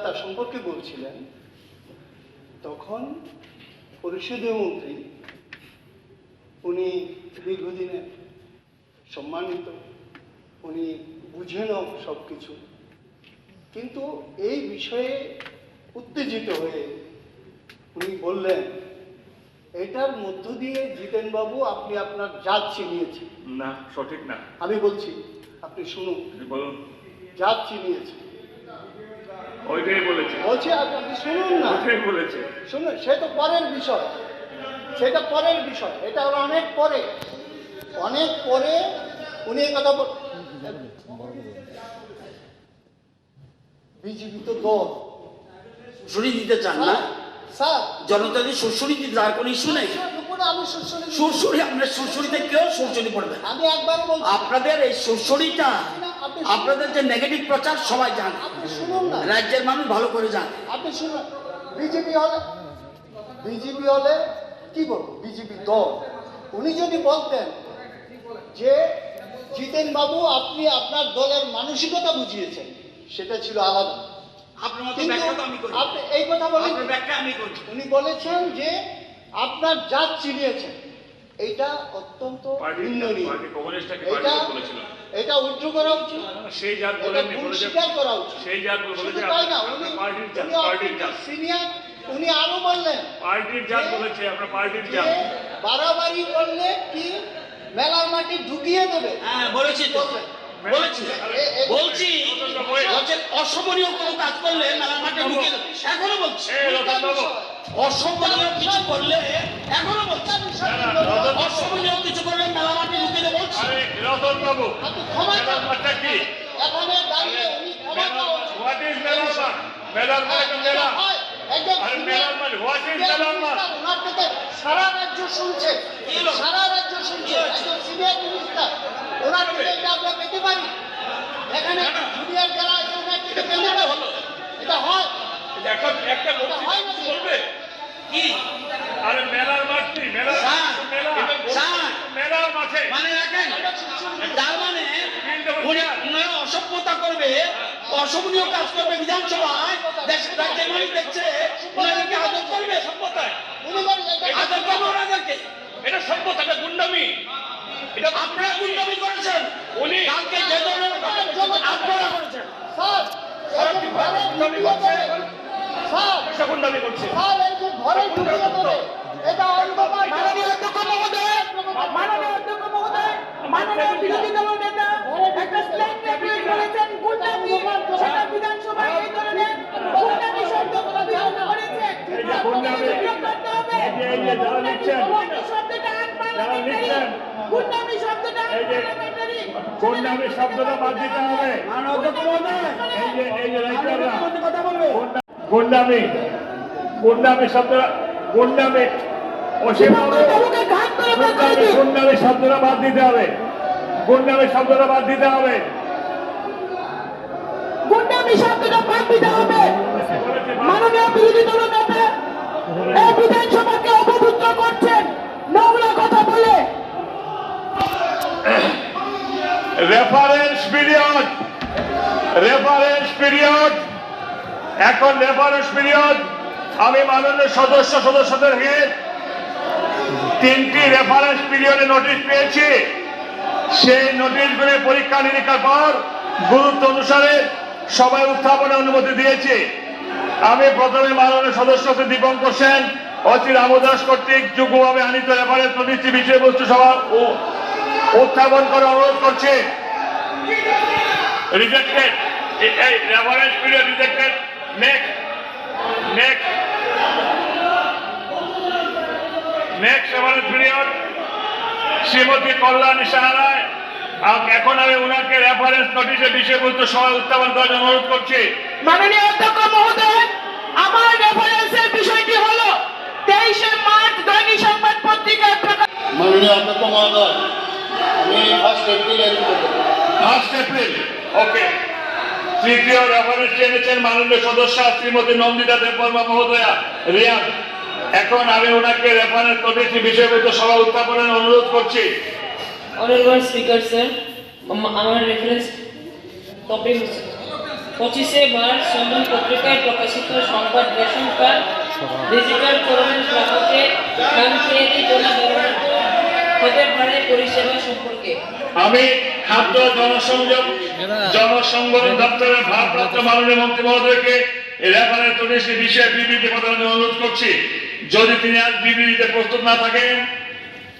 তার সম্পর্কে বলছিলেন, তখন পরিষদীয় মন্ত্রী, উনি দীর্ঘদিনের সম্মানিত, উনি বুঝেনও সব কিছু, কিন্তু এই বিষয়ে উত্তেজিত হয়ে উনি বললেন, এটার মধ্য দিয়ে জিতেনবাবু আপনি আপনার জাত চিনিয়েছেন। না, সঠিক না। আমি বলছি, আপনি শুনুন। বলুন। জাত চিনিয়েছে, ওইটাই বলেছে। বলছি আপনি শুনুন না। ওইটাই বলেছে। শুনুন, সে তো পরের বিষয়, সেটা পরের বিষয়, এটা হলো অনেক পরে। অনেক পরে উনি এই কথা বিজেপি তো দল সুরসুরি দিতে চান না স্যার, জনতা যে সুরসুরি দিতে তার কোনো ইস্যু নেই। আমি সুরসুরি আপনার সুরসুরিতে কেউ সুরসুরি পড়বে। আমি একবার বলছি, আপনাদের এই সুরসুরিটা, আপনাদের যে নেগেটিভ প্রচার সবাই জানে, আপনি শুনুন না, রাজ্যের মানুষ ভালো করে জানে। আপনি শুনুন। বিজেপি হলে কি বলবো, বিজেপি দল। উনি যদি বলতেন যে জিতেন বাবু আপনি আপনার দলের মানসিকতা বুঝিয়েছেন, সেটা ছিল আলাদা। আপনি এই কথা বলেন, উনি বলেছেন যে আপনার জাত চিনিয়েছেন, এইটা অত্যন্ত নিন্দনীয়। এটা উল্টো করা উচিত, সেই জাত এটা ভুল স্বীকার করা উচিত। সেই জাত শুধু তাই না, উনি উনি আরো বললেন পার্টির জাত বলেছে, আপনার পার্টির জাত। বাড়াবাড়ি করলে কি মেলার মাটি ঢুকিয়ে দেবে। হ্যাঁ বলেছি তো, বলছি অশোভনীয় কোনো কাজ করলে মেলার মাঠে ঢুকিয়ে দেবে। এখনো বলছি অশোভনীয় কিছু করলে, এখনো বলছি অশোভনীয় কিছু করলে মেলা মাঠে ঢুকিয়ে দেবে বলছি। রতন বাবু, মেলার মাঠটা কি? এখানে দাঁড়িয়ে উনি ক্ষমা চাওয়া উচিত। হোয়াট ইজ মেলার মাঠ? মেলার মাঠ মেলা। ওনার থেকে সারা রাজ্য শুনছে, সারা রাজ্য শুনছে, একজন সিনিয়র মিনিস্টার, ওনার থেকে এটা আমরা পেতে পারি। এখানে জুনিয়র যারা ওনার থেকে পেতে পারি, এটা হয়, একটা এটা হয় না বলবে কি? আরে মেলার মাঠ কি? মেলার মাঠে মানে রাখেন, তার মানে উনি অসভ্যতা করবে, অশোভনীয় কাজ করবে বিধানসভায়, দেশের রাজ্যের মানুষ দেখছে, ওনাদেরকে আদর করবে। সভ্যতায় আদর করবে ওনাদেরকে। এটা সভ্যতা, এটা গুন্ডামি। এটা আপনারা গুন্ডামি করেছেন, উনি কালকে যে ধরনের আপনারা করেছেন। স্যার গুন্ডামি করছে। এই যে ঘরে ঢুকিয়ে দেবে, এটা অন্ধকার। মাননীয় অধ্যক্ষ মহোদয়, মাননীয় অধ্যক্ষ মহোদয়, মাননীয় বিরোধী দল নেতা একটা স্টেটমেন্ট বলেছেন গুন্ডামি, সেটা বিধানসভায় এই ধরনের গুন্ডামি শব্দ ব্যবহার করেছে। গুন্ডামি করতে হবে, গুন্ডামি শব্দটা আনপার্লামেন্টারি, গুন্ডামি শব্দটা আনপার্লামেন্টারি, গুন্ডামি শব্দটা বাদ দিতে হবে। মাননীয় অধ্যক্ষ মহোদয়, এই যে রাইটাররা কথা বলবে। গুন্ডামি, গুন্ডামি শব্দটা, গুন্ডামি গুন্ডামি শব্দটা বাদ দিতে হবে। গুন্ডামি শব্দটা বাদ দিতে হবে। গুন্ডামি শব্দটা বাদ দিতে হবে। মাননীয় বিরোধী দল নেতা এই বিধানসভাকে অপবিত্র করছেন নোংরা কথা বলে। রেফারেন্স পিরিয়ড, রেফারেন্স পিরিয়ড, এখন রেফারেন্স পিরিয়ড। আমি মাননীয় সদস্যদেরকে 3টি রেফারেন্স পিরিয়ডে নোটিশ পেয়েছি। সেই নোটিশগুলি পরীক্ষা নিরীক্ষার পর গুরুত্ব অনুসারে সবাই উত্থাপনের অনুমতি দিয়েছি। আমি প্রথমে মাননীয় সদস্য দীপঙ্কর সেন ও শ্রী রামদাস কর্তৃক যুগ্মভাবে আনিত রেফারেন্স নোটিশটি বিষয়বস্তু সভা উত্থাপন করে অনুরোধ করছি। রিজেক্টেড, এই reference period rejected. Next reference period Shrimati Kalyani সাহারায়। এখন আমি ওনাকে রেফারেন্স নোটিশের বিষয়বস্তু সভায় উত্থাপন করার জন্য অনুরোধ করছি। মাননীয় অধ্যক্ষ মহোদয়, আমার রেফারেন্সের বিষয়টি হলো 23শে মার্চ দৈনিক সংবাদ পত্রিকায় প্রকাশ। মাননীয় অধ্যক্ষ মহোদয়, আমি 1 এপ্রিল ওকে। তৃতীয় রেফারেন্স এনেছেন মাননীয় সদস্য শ্রীমতী নন্দিতা দেববর্মা মহোদয়া, রিয়াদ। এখন আমি ওনাকে রেফারেন্স নোটিশ বিষয়বস্তু সভা উত্থাপনের অনুরোধ করছি। Honorable Speaker, sir, আমার রেফারেন্স টপিক হচ্ছে 25 মার্চ সময় পত্রিকায় প্রকাশিত সংবাদ রেশন কার্ড ডিজিটালকরণের প্রাপকে খামখেয়ালি করে ব্যবহৃত হতে পারে পরিষেবা সম্পর্কে। আমি খাদ্য জনসংগঠন দপ্তরের ভারপ্রাপ্ত মাননীয় মন্ত্রী মহোদয়কে এই রেফারেন্স নোটিশটি বিষয়ে বিবৃতি প্রদানের অনুরোধ করছি। যদি তিনি আজ বিবৃতিতে প্রস্তুত না থাকেন